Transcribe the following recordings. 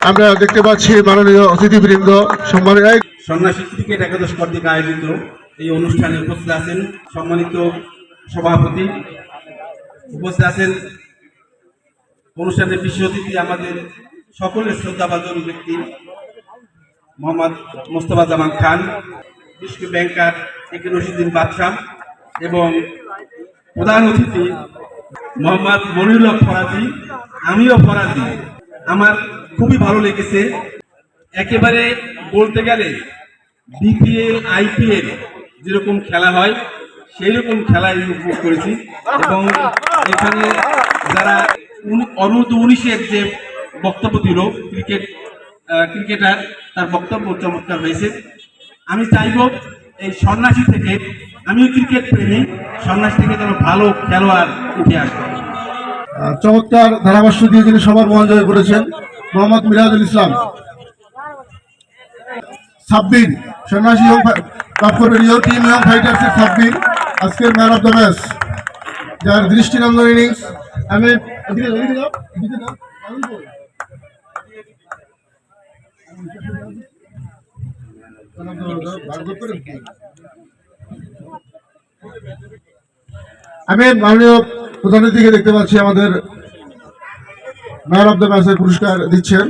আমরা দেখতে পাচ্ছি মাননীয় অতিথিবৃন্দ সম্মানিত সন্ন্যাসী ক্রিকেট একাদশ কর্তৃক আয়োজিত এই অনুষ্ঠানে উপস্থিত আছেন সম্মানিত সভাপতি, উপস্থিত আছেন অনুষ্ঠানের বিশেষ অতিথি আমাদের সকলের শ্রদ্ধাভাজন ব্যক্তি মোহাম্মদ মোস্তফা জামান খান, বিশিষ্ট ব্যাংকার একে রশিদুদ্দিন বাদশাহ এবং প্রধান অতিথি মোহাম্মদ মনিরুল হক ফরাজি। আমিও ফরাজি, আমার খুবই ভালো লেগেছে। একেবারে বলতে গেলে বিপিএল আইপিএল যেরকম খেলা হয় সেই রকম খেলা উপভোগ করেছি এবং এখানে যারা অনূর্ধ্ব-19-এর যে বক্তব্য দিল ক্রিকেটার, তার বক্তব্য চমৎকার হয়েছে। আমি চাইব এই সন্ন্যাসী থেকে, আমিও ক্রিকেট প্রেমী, সন্ন্যাসী থেকে যেন ভালো খেলোয়াড় উঠে আসবে। চমৎকার ধারাভাষ্য দিয়ে যিনি সবার মন জয় করেছেন মোহাম্মদ মিরাজুল ইসলাম। সাব্বির সন্ন্যাসী লাভ করবেন ইয়ো টিম ইয়ং ফাইটার্সের সাব্বির, আজকের ম্যান অফ দ্য ম্যাচ, যার দৃষ্টিনন্দন ইনিংস। আমি মাননীয় প্রধান অতিথিকে দেখতে পাচ্ছি আমাদের ম্যান অফ দ্য ম্যাচের পুরস্কার দিচ্ছেন।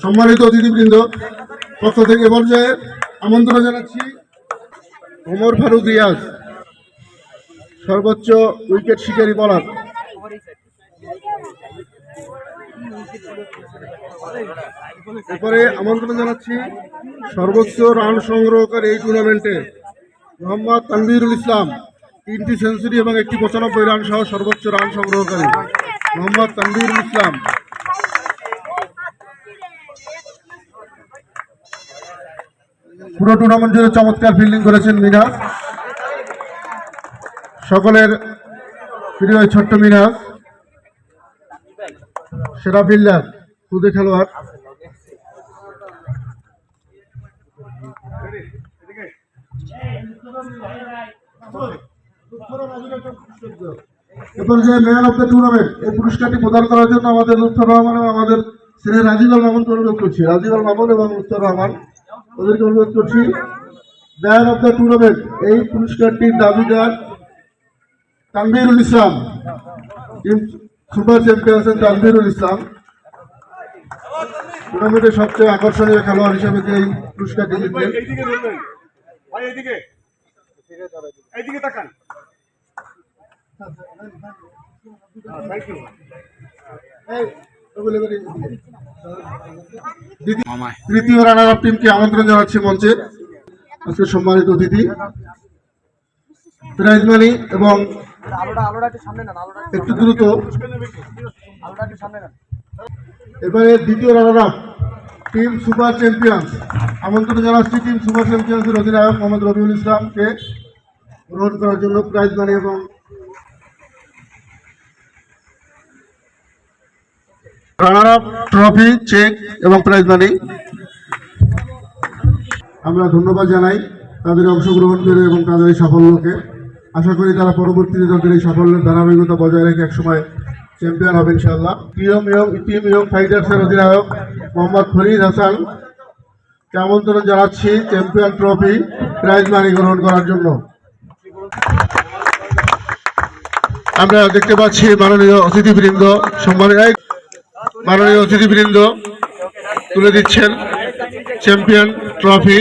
সম্মানিত অতিথিবৃন্দ পক্ষ থেকে পর্যায়ে আমন্ত্রণ জানাচ্ছি ওমর ফারুক রিয়াজ, সর্বোচ্চ উইকেট শিকারী বোলার। এরপরে আমন্ত্রণ জানাচ্ছি সর্বোচ্চ রান সংগ্রহকারী এই টুর্নামেন্টে মোহাম্মদ তানভীরুল ইসলাম, 3টি সেঞ্চুরি এবং 1টি 95 রান সহ সর্বোচ্চ রান সংগ্রহকারী মোহাম্মদ তানভীরুল ইসলাম। পুরো টুর্নামেন্ট জুড়ে চমৎকার ফিল্ডিং করেছেন মিনাজ, সকলের প্রিয় ছোট্ট মিনাজ, সেরা ফিল্ডার, খুদে খেলোয়াড়। এরপর যে ম্যান অফ দ্য টুর্নামেন্ট, এই পুরস্কারটি প্রদান করার জন্য আমাদের লুৎফর রহমান এবং আমাদের শ্রী রাজীব আল মামুনকে অনুরোধ করছি। রাজীব আল মামুন এবং লুৎফর রহমান ওদেরকে অনুরোধ করছি। ম্যান অফ দ্য টুর্নামেন্ট এই পুরস্কারটির দাবিদার তানভীরুল ইসলাম, টিম সুপার চ্যাম্পিয়ন্স তানভীরুল ইসলাম। টুর্নামেন্টের সবচেয়ে আকর্ষণীয় খেলোয়াড় হিসেবে এই পুরস্কারটি জিতলেন। তৃতীয় রানার আপ টিমকে আমন্ত্রণ জানাচ্ছি মঞ্চে। আজকে সম্মানিত অতিথি প্রাইজ মানি এবং একটু দ্রুত। এবারে দ্বিতীয় runner up team super champions, আমন্ত্রণ জানাচ্ছি টিম সুপার চ্যাম্পিয়ন্সের অধিনায়ক মোহাম্মদ রবিউল ইসলামকে গ্রহণ করার জন্য প্রাইজ মানি এবং রানার আপ ট্রফি, চেক এবং প্রাইজ মানি। আমরা ধন্যবাদ জানাই তাদের অংশগ্রহণ করে এবং তাদের এই সাফল্যকে। আশা করি তারা পরবর্তীতে তাদের এই সাফল্যের ধারাবাহিকতা বজায় রেখে একসময় চ্যাম্পিয়ন হবে ইনশাআল্লাহ। টিম ইয়ং ফাইটার্সের অধিনায়ক মোহাম্মদ ফরিদ হাসানকে আমন্ত্রণ জানাচ্ছি চ্যাম্পিয়ন ট্রফি, প্রাইজ মানি গ্রহণ করার জন্য। আমরা দেখতে পাচ্ছি মাননীয় অতিথিবৃন্দ তুলে দিচ্ছেন চ্যাম্পিয়ন ট্রফি।